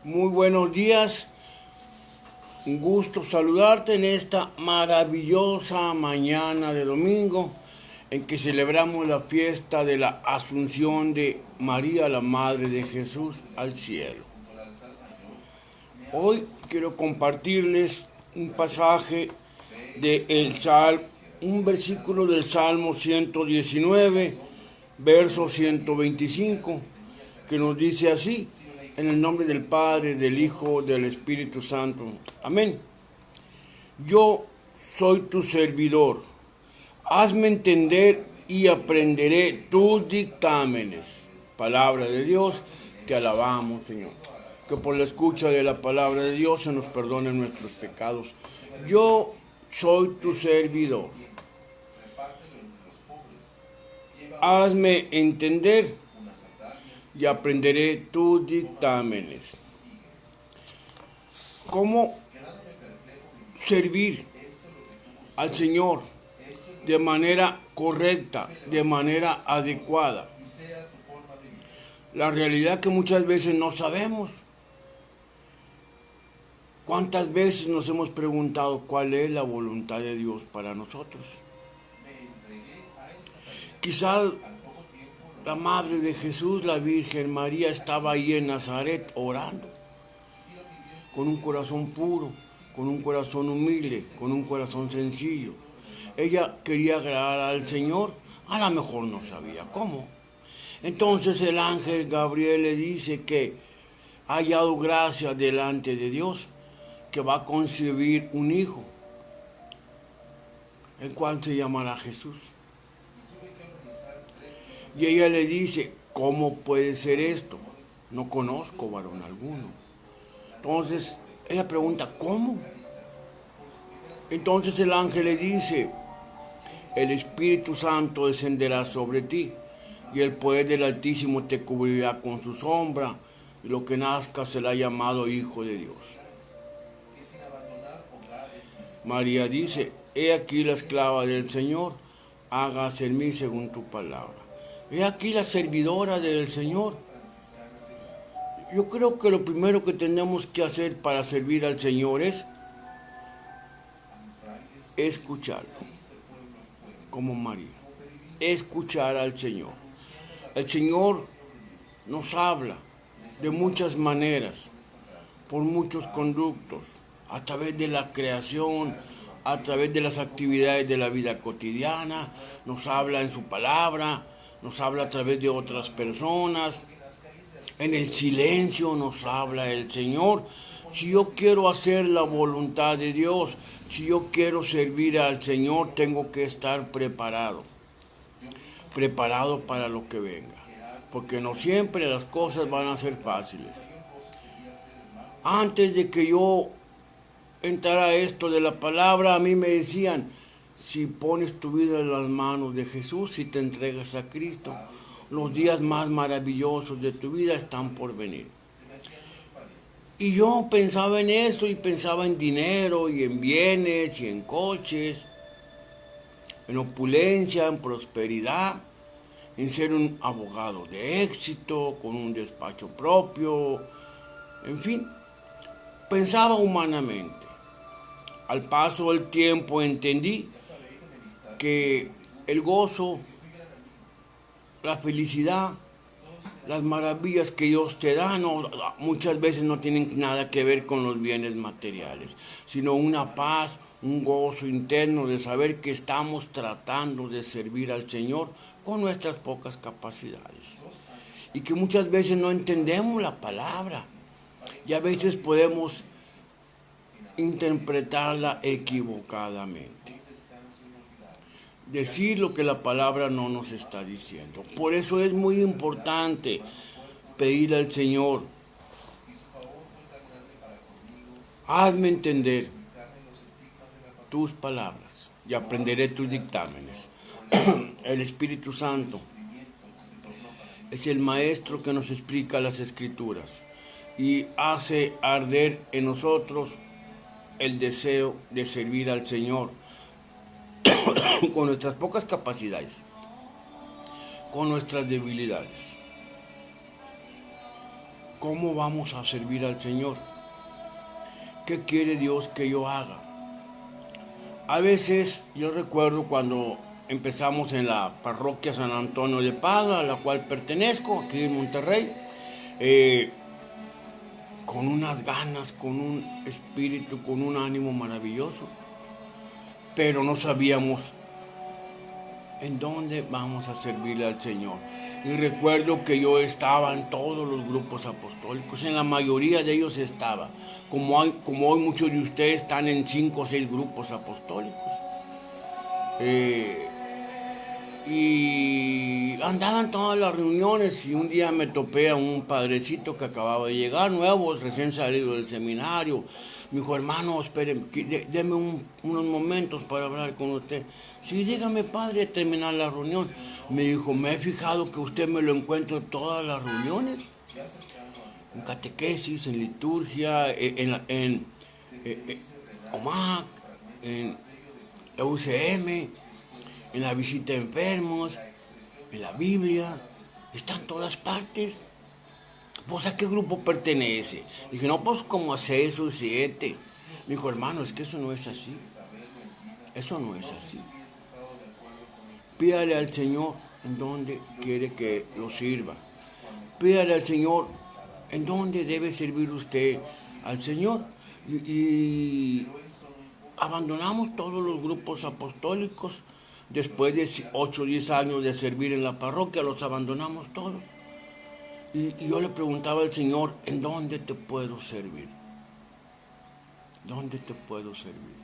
Muy buenos días, un gusto saludarte en esta maravillosa mañana de domingo en que celebramos la fiesta de la Asunción de María, la Madre de Jesús, al cielo. Hoy quiero compartirles un pasaje un versículo del Salmo 119, verso 125, que nos dice así: en el nombre del Padre, del Hijo, del Espíritu Santo. Amén. Yo soy tu servidor. Hazme entender y aprenderé tus dictámenes. Palabra de Dios, te alabamos, Señor. Que por la escucha de la palabra de Dios se nos perdonen nuestros pecados. Yo soy tu servidor. Hazme entender y aprenderé tus dictámenes. ¿Cómo servir al Señor de manera correcta, de manera adecuada? La realidad es que muchas veces no sabemos. ¿Cuántas veces nos hemos preguntado cuál es la voluntad de Dios para nosotros? Quizás la Madre de Jesús, la Virgen María, estaba ahí en Nazaret orando, con un corazón puro, con un corazón humilde, con un corazón sencillo. Ella quería agradar al Señor, a lo mejor no sabía cómo. Entonces el ángel Gabriel le dice que ha hallado gracia delante de Dios, que va a concebir un hijo, el cual se llamará Jesús. Y ella le dice: ¿cómo puede ser esto? No conozco varón alguno. Entonces ella pregunta: ¿cómo? Entonces el ángel le dice: el Espíritu Santo descenderá sobre ti, y el poder del Altísimo te cubrirá con su sombra, y lo que nazca será llamado Hijo de Dios. María dice: he aquí la esclava del Señor, hágase en mí según tu palabra. He aquí la servidora del Señor. Yo creo que lo primero que tenemos que hacer para servir al Señor es escucharlo, como María. Escuchar al Señor. El Señor nos habla de muchas maneras, por muchos conductos, a través de la creación, a través de las actividades de la vida cotidiana, nos habla en su palabra, nos habla a través de otras personas, en el silencio nos habla el Señor. Si yo quiero hacer la voluntad de Dios, si yo quiero servir al Señor, tengo que estar preparado para lo que venga, porque no siempre las cosas van a ser fáciles. Antes de que yo entrara a esto de la palabra, a mí me decían: si pones tu vida en las manos de Jesús, si te entregas a Cristo, los días más maravillosos de tu vida están por venir. Y yo pensaba en eso, y pensaba en dinero, y en bienes, y en coches, en opulencia, en prosperidad, en ser un abogado de éxito, con un despacho propio, en fin, pensaba humanamente. Al paso del tiempo entendí que el gozo, la felicidad, las maravillas que Dios te da muchas veces no tienen nada que ver con los bienes materiales, sino una paz, un gozo interno de saber que estamos tratando de servir al Señor con nuestras pocas capacidades. Y que muchas veces no entendemos la palabra y a veces podemos interpretarla equivocadamente. Decir lo que la palabra no nos está diciendo. Por eso es muy importante pedir al Señor: hazme entender tus palabras y aprenderé tus dictámenes. El Espíritu Santo es el maestro que nos explica las Escrituras y hace arder en nosotros el deseo de servir al Señor con nuestras pocas capacidades, con nuestras debilidades. ¿cómo vamos a servir al Señor? ¿Qué quiere Dios que yo haga? A veces yo recuerdo cuando empezamos en la parroquia San Antonio de Padua, a la cual pertenezco, aquí en Monterrey, con unas ganas, con un espíritu, con un ánimo maravilloso, pero no sabíamos en dónde vamos a servirle al Señor. Y recuerdo que yo estaba en todos los grupos apostólicos, en la mayoría de ellos estaba, como hoy muchos de ustedes están en 5 o 6 grupos apostólicos. Y andaban todas las reuniones y un día me topé a un padrecito que acababa de llegar, nuevo, recién salido del seminario. Me dijo, hermano, espere, deme unos momentos para hablar con usted. Sí, dígame, padre, terminar la reunión. Me dijo, me he fijado que usted me lo encuentra en todas las reuniones. En catequesis, en liturgia, en OMAC, en UCM, en la visita a enfermos, en la Biblia, está en todas partes. Pues, ¿a qué grupo pertenece? Dije, no, pues como a 6 o 7. Me dijo, hermano, es que eso no es así. Eso no es así. Pídale al Señor en dónde quiere que lo sirva. Pídale al Señor en dónde debe servir usted al Señor. Y abandonamos todos los grupos apostólicos. Después de 8 o 10 años de servir en la parroquia, los abandonamos todos. Y yo le preguntaba al Señor, ¿en dónde te puedo servir? ¿Dónde te puedo servir?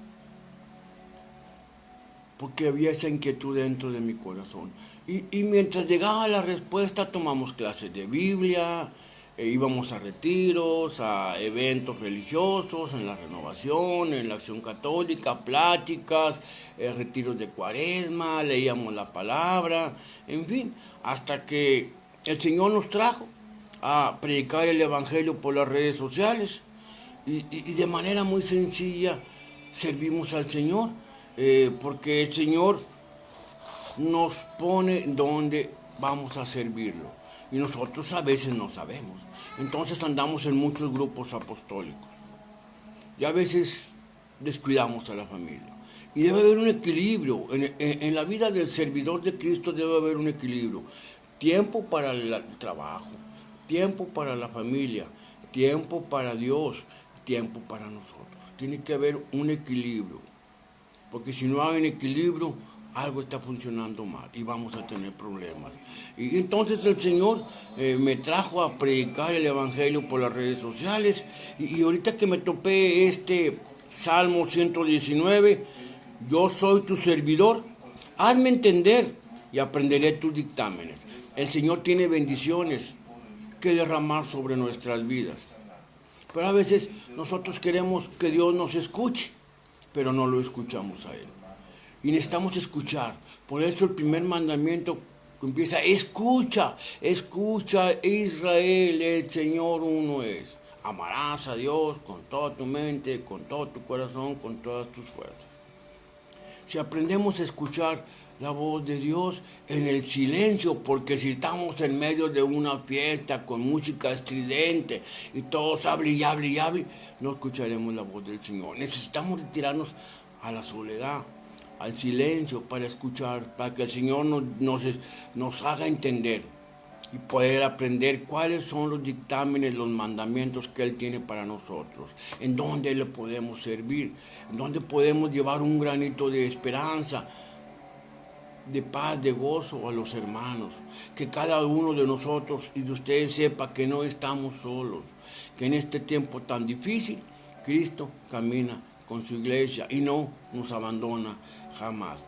Porque había esa inquietud dentro de mi corazón. Y mientras llegaba la respuesta, tomamos clases de Biblia, íbamos a retiros, a eventos religiosos, en la renovación, en la acción católica, pláticas, retiros de cuaresma, leíamos la palabra, en fin, hasta que el Señor nos trajo a predicar el Evangelio por las redes sociales y de manera muy sencilla servimos al Señor, porque el Señor nos pone donde vamos a servirlo y nosotros a veces no sabemos. Entonces andamos en muchos grupos apostólicos y a veces descuidamos a la familia. Y debe haber un equilibrio, en la vida del servidor de Cristo debe haber un equilibrio. Tiempo para el trabajo, tiempo para la familia, tiempo para Dios, tiempo para nosotros. Tiene que haber un equilibrio, porque si no hay un equilibrio, algo está funcionando mal y vamos a tener problemas. Y entonces el Señor me trajo a predicar el Evangelio por las redes sociales y ahorita que me topé este Salmo 119, yo soy tu servidor, hazme entender y aprenderé tus dictámenes. El Señor tiene bendiciones que derramar sobre nuestras vidas. Pero a veces nosotros queremos que Dios nos escuche, pero no lo escuchamos a Él. Y necesitamos escuchar. Por eso el primer mandamiento empieza, escucha Israel, el Señor uno es. Amarás a Dios con toda tu mente, con todo tu corazón, con todas tus fuerzas. Si aprendemos a escuchar la voz de Dios en el silencio, porque si estamos en medio de una fiesta con música estridente y todos hablen y hablen y hablen, no escucharemos la voz del Señor. Necesitamos retirarnos a la soledad, al silencio para escuchar, para que el Señor nos haga entender y poder aprender cuáles son los dictámenes, los mandamientos que Él tiene para nosotros, en dónde le podemos servir, en dónde podemos llevar un granito de esperanza, de paz, de gozo a los hermanos, que cada uno de nosotros y de ustedes sepa que no estamos solos, que en este tiempo tan difícil, Cristo camina con su iglesia y no nos abandona jamás.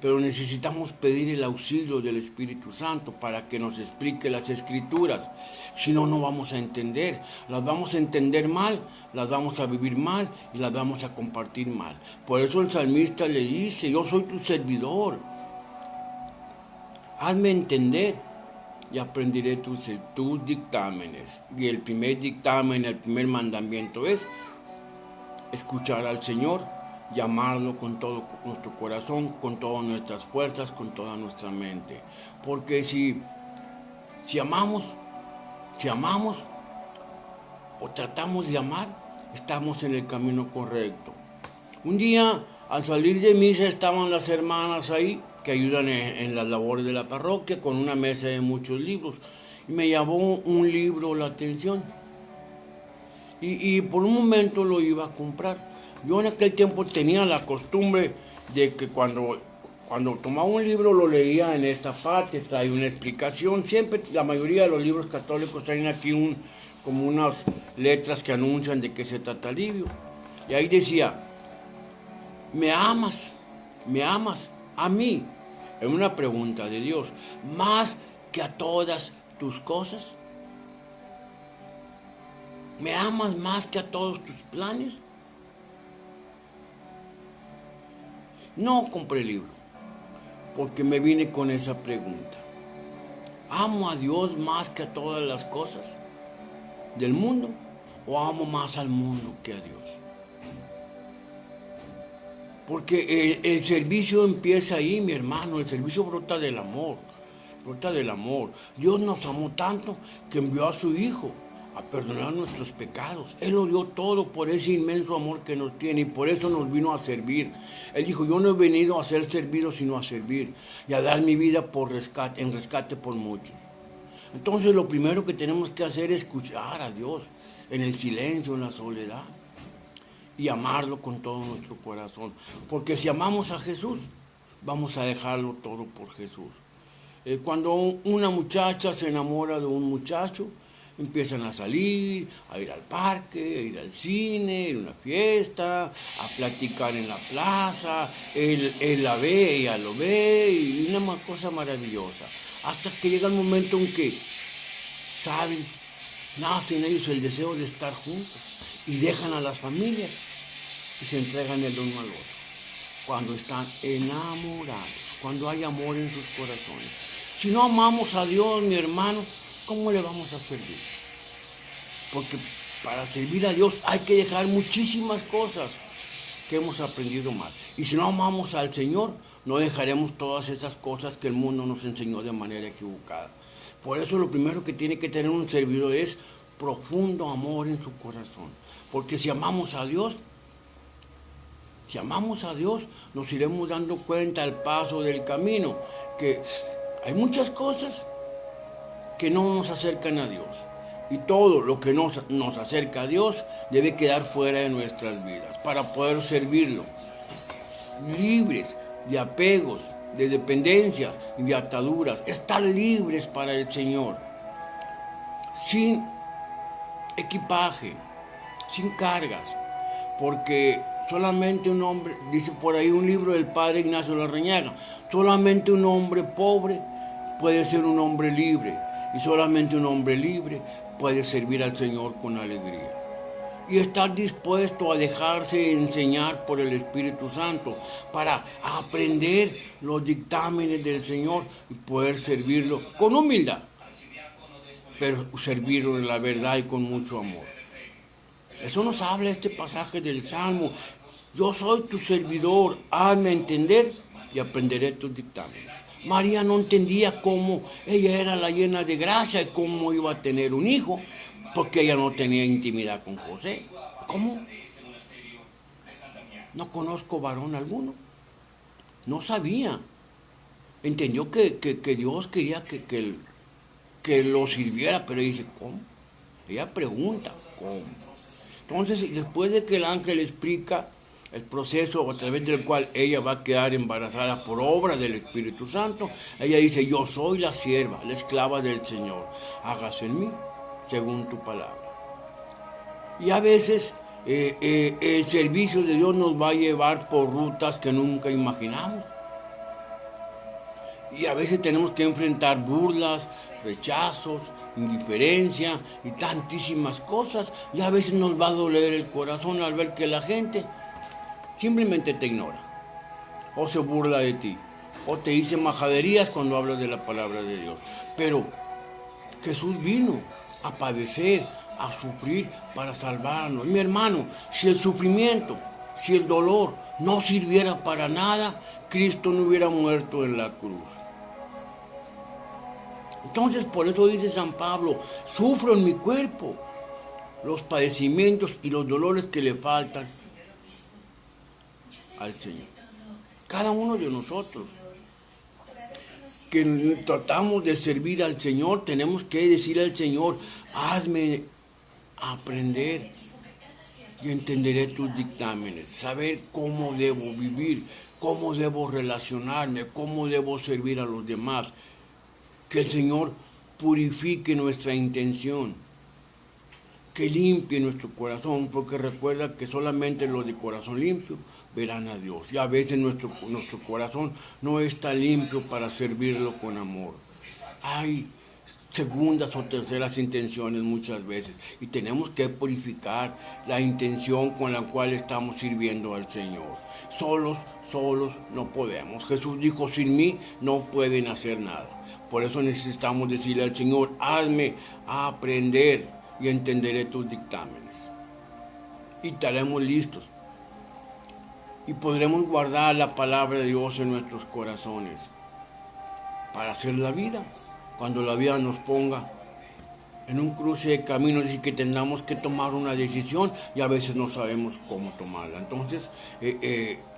Pero necesitamos pedir el auxilio del Espíritu Santo para que nos explique las Escrituras. Si no, no vamos a entender. Las vamos a entender mal, las vamos a vivir mal y las vamos a compartir mal. Por eso el salmista le dice, yo soy tu servidor. Hazme entender y aprenderé tus dictámenes. Y el primer dictamen, el primer mandamiento es escuchar al Señor, llamarlo con todo nuestro corazón, con todas nuestras fuerzas, con toda nuestra mente. Porque si amamos, o tratamos de amar, estamos en el camino correcto. Un día, al salir de misa, estaban las hermanas ahí, que ayudan en las labores de la parroquia, con una mesa de muchos libros. Y me llamó un libro la atención. Y por un momento lo iba a comprar. Yo en aquel tiempo tenía la costumbre de que cuando tomaba un libro lo leía en esta parte, trae una explicación. Siempre, la mayoría de los libros católicos traen aquí como unas letras que anuncian de qué se trata el libro. Y ahí decía, ¿me amas a mí? Es una pregunta de Dios, más que a todas tus cosas. ¿Me amas más que a todos tus planes? No compré el libro, porque me vine con esa pregunta. ¿Amo a Dios más que a todas las cosas del mundo? ¿O amo más al mundo que a Dios? Porque el servicio empieza ahí, mi hermano. El servicio brota del amor. Brota del amor. Dios nos amó tanto que envió a su Hijo a perdonar nuestros pecados. Él lo dio todo por ese inmenso amor que nos tiene y por eso nos vino a servir. Él dijo, yo no he venido a ser servido sino a servir y a dar mi vida en rescate por muchos. Entonces lo primero que tenemos que hacer es escuchar a Dios en el silencio, en la soledad y amarlo con todo nuestro corazón. Porque si amamos a Jesús, vamos a dejarlo todo por Jesús. Cuando una muchacha se enamora de un muchacho, empiezan a salir, a ir al parque, a ir al cine, a ir a una fiesta, a platicar en la plaza, él la ve, ella lo ve, y una cosa maravillosa. Hasta que llega el momento en que saben, nace en ellos el deseo de estar juntos y dejan a las familias y se entregan el uno al otro. Cuando están enamorados, cuando hay amor en sus corazones. Si no amamos a Dios, mi hermano, ¿cómo le vamos a servir? Porque para servir a Dios hay que dejar muchísimas cosas que hemos aprendido mal. Y si no amamos al Señor, no dejaremos todas esas cosas que el mundo nos enseñó de manera equivocada. Por eso lo primero que tiene que tener un servidor es profundo amor en su corazón. Porque si amamos a Dios, nos iremos dando cuenta al paso del camino que hay muchas cosas que no nos acercan a Dios. Y todo lo que nos acerca a Dios debe quedar fuera de nuestras vidas para poder servirlo. Libres de apegos, de dependencias y de ataduras. Estar libres para el Señor. Sin equipaje, sin cargas. Porque solamente un hombre, dice por ahí un libro del padre Ignacio Larrañaga, solamente un hombre pobre puede ser un hombre libre. Y solamente un hombre libre puede servir al Señor con alegría. Y estar dispuesto a dejarse enseñar por el Espíritu Santo para aprender los dictámenes del Señor y poder servirlo con humildad, pero servirlo en la verdad y con mucho amor. Eso nos habla este pasaje del Salmo. Yo soy tu servidor, hazme entender y aprenderé tus dictámenes. María no entendía cómo ella era la llena de gracia y cómo iba a tener un hijo, porque ella no tenía intimidad con José. ¿Cómo? No conozco varón alguno. No sabía. Entendió que Dios quería que lo sirviera, pero dice, ¿cómo? Ella pregunta, ¿cómo? Entonces, después de que el ángel explica el proceso a través del cual ella va a quedar embarazada por obra del Espíritu Santo, ella dice, yo soy la sierva, la esclava del Señor, hágase en mí según tu palabra. Y a veces el servicio de Dios nos va a llevar por rutas que nunca imaginamos. Y a veces tenemos que enfrentar burlas, rechazos, indiferencia y tantísimas cosas. Y a veces nos va a doler el corazón al ver que la gente simplemente te ignora, o se burla de ti, o te dice majaderías cuando hablas de la palabra de Dios. Pero Jesús vino a padecer, a sufrir para salvarnos. Mi hermano, si el sufrimiento, si el dolor no sirviera para nada, Cristo no hubiera muerto en la cruz. Entonces, por eso dice San Pablo, sufro en mi cuerpo, los padecimientos y los dolores que le faltan al Señor. Cada uno de nosotros que tratamos de servir al Señor, tenemos que decir al Señor, hazme aprender y entenderé tus dictámenes, saber cómo debo vivir, cómo debo relacionarme, cómo debo servir a los demás. Que el Señor purifique nuestra intención, que limpie nuestro corazón, porque recuerda que solamente los de corazón limpio verán a Dios. Y a veces nuestro corazón no está limpio para servirlo con amor. Hay segundas o terceras intenciones muchas veces, y tenemos que purificar la intención con la cual estamos sirviendo al Señor. Solos no podemos. Jesús dijo, sin mí no pueden hacer nada. Por eso necesitamos decirle al Señor, hazme aprender y entenderé tus dictámenes. Y estaremos listos. Y podremos guardar la palabra de Dios en nuestros corazones para hacer la vida. Cuando la vida nos ponga en un cruce de caminos y que tengamos que tomar una decisión y a veces no sabemos cómo tomarla. Entonces,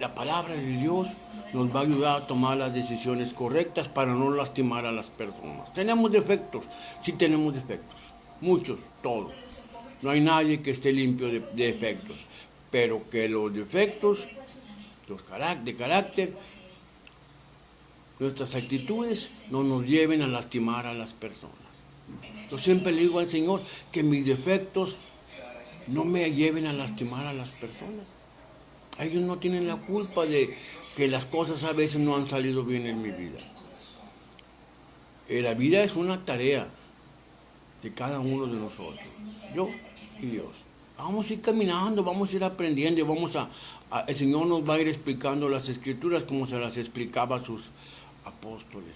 la palabra de Dios nos va a ayudar a tomar las decisiones correctas para no lastimar a las personas. ¿Tenemos defectos? Sí tenemos defectos. Muchos, todos. No hay nadie que esté limpio de defectos. Pero que los defectos de carácter, nuestras actitudes no nos lleven a lastimar a las personas. Yo siempre le digo al Señor que mis defectos no me lleven a lastimar a las personas. Ellos no tienen la culpa de que las cosas a veces no han salido bien en mi vida. La vida es una tarea de cada uno de nosotros, yo y Dios. Vamos a ir caminando, vamos a ir aprendiendo y el Señor nos va a ir explicando las Escrituras como se las explicaba a sus apóstoles.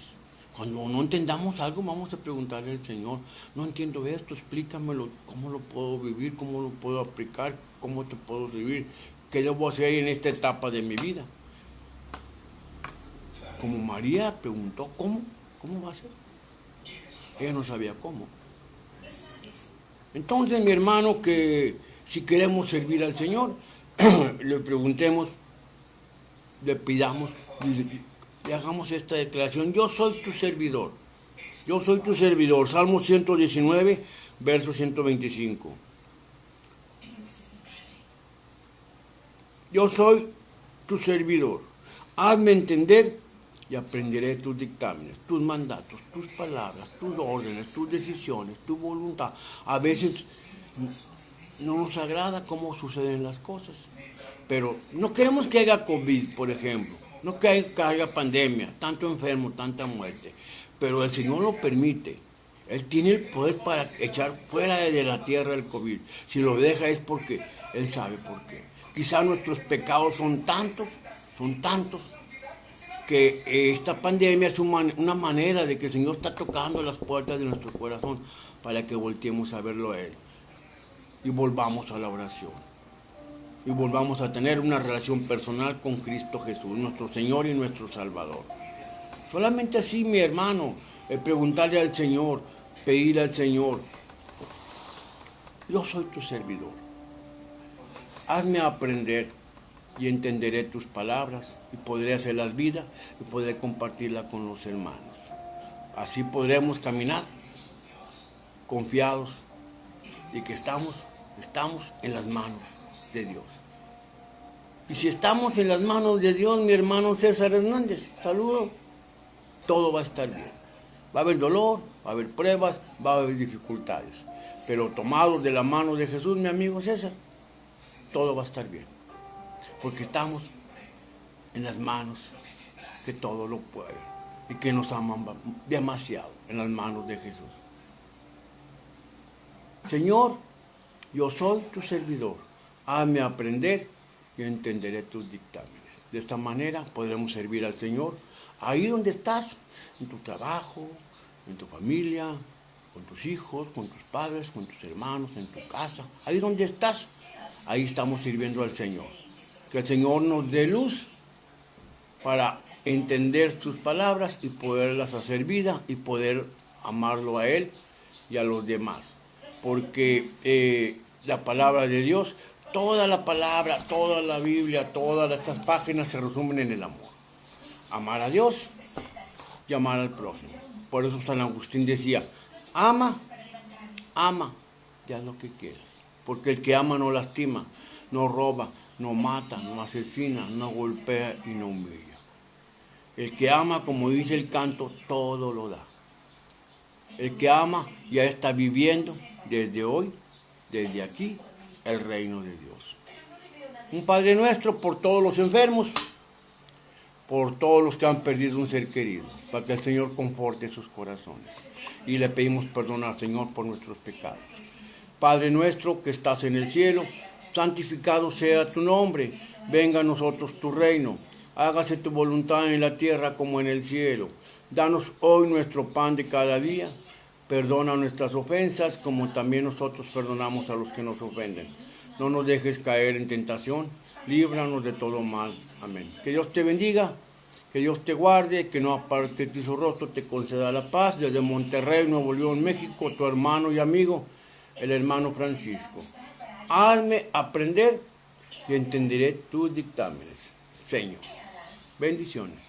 Cuando no entendamos algo, vamos a preguntarle al Señor, no entiendo esto, explícamelo, cómo lo puedo vivir, cómo lo puedo aplicar, cómo te puedo vivir, qué debo hacer en esta etapa de mi vida. Como María preguntó, ¿cómo va a ser? Ella no sabía cómo. Entonces, mi hermano, que si queremos servir al Señor, le preguntemos, le pidamos, le hagamos esta declaración: yo soy tu servidor. Yo soy tu servidor. Salmo 119, verso 125. Yo soy tu servidor. Hazme entender y aprenderé tus dictámenes, tus mandatos, tus palabras, tus órdenes, tus decisiones, tu voluntad. A veces no nos agrada cómo suceden las cosas, pero no queremos que haya COVID, por ejemplo, no que haya pandemia, tanto enfermo, tanta muerte, pero el Señor lo permite. Él tiene el poder para echar fuera de la tierra el COVID. Si lo deja es porque Él sabe por qué. Quizá nuestros pecados son tantos, que esta pandemia es una manera de que el Señor está tocando las puertas de nuestro corazón para que volteemos a verlo a Él y volvamos a la oración y volvamos a tener una relación personal con Cristo Jesús, nuestro Señor y nuestro Salvador. Solamente así, mi hermano, preguntarle al Señor, pedir al Señor: yo soy tu servidor, hazme aprender y entenderé tus palabras y podré hacerlas vida y podré compartirla con los hermanos. Así podremos caminar confiados y que estamos en las manos de Dios. Y si estamos en las manos de Dios, mi hermano César Hernández, saludo, todo va a estar bien. Va a haber dolor, va a haber pruebas, va a haber dificultades, pero tomados de la mano de Jesús, mi amigo César, todo va a estar bien. Porque estamos en las manos que todo lo puede y que nos aman demasiado, en las manos de Jesús. Señor, yo soy tu servidor, hazme aprender y entenderé tus dictámenes. De esta manera podremos servir al Señor ahí donde estás, en tu trabajo, en tu familia, con tus hijos, con tus padres, con tus hermanos, en tu casa. Ahí donde estás, ahí estamos sirviendo al Señor. Que el Señor nos dé luz para entender sus palabras y poderlas hacer vida y poder amarlo a Él y a los demás. Porque la palabra de Dios, toda la palabra, toda la Biblia, todas estas páginas se resumen en el amor. Amar a Dios y amar al prójimo. Por eso San Agustín decía, ama, y haz lo que quieras. Porque el que ama no lastima, no roba, no mata, no asesina, no golpea y no humilla. El que ama, como dice el canto, todo lo da. El que ama ya está viviendo desde hoy, desde aquí, el reino de Dios. Un Padre Nuestro por todos los enfermos, por todos los que han perdido un ser querido, para que el Señor conforte sus corazones. Y le pedimos perdón al Señor por nuestros pecados. Padre nuestro que estás en el cielo, santificado sea tu nombre. Venga a nosotros tu reino. Hágase tu voluntad en la tierra como en el cielo. Danos hoy nuestro pan de cada día. Perdona nuestras ofensas como también nosotros perdonamos a los que nos ofenden. No nos dejes caer en tentación. Líbranos de todo mal. Amén. Que Dios te bendiga, que Dios te guarde, que no aparte de ti su rostro, te conceda la paz. Desde Monterrey, Nuevo León, México, tu hermano y amigo, el hermano Francisco. Hazme aprender y entenderé tus dictámenes. Señor. Bendiciones.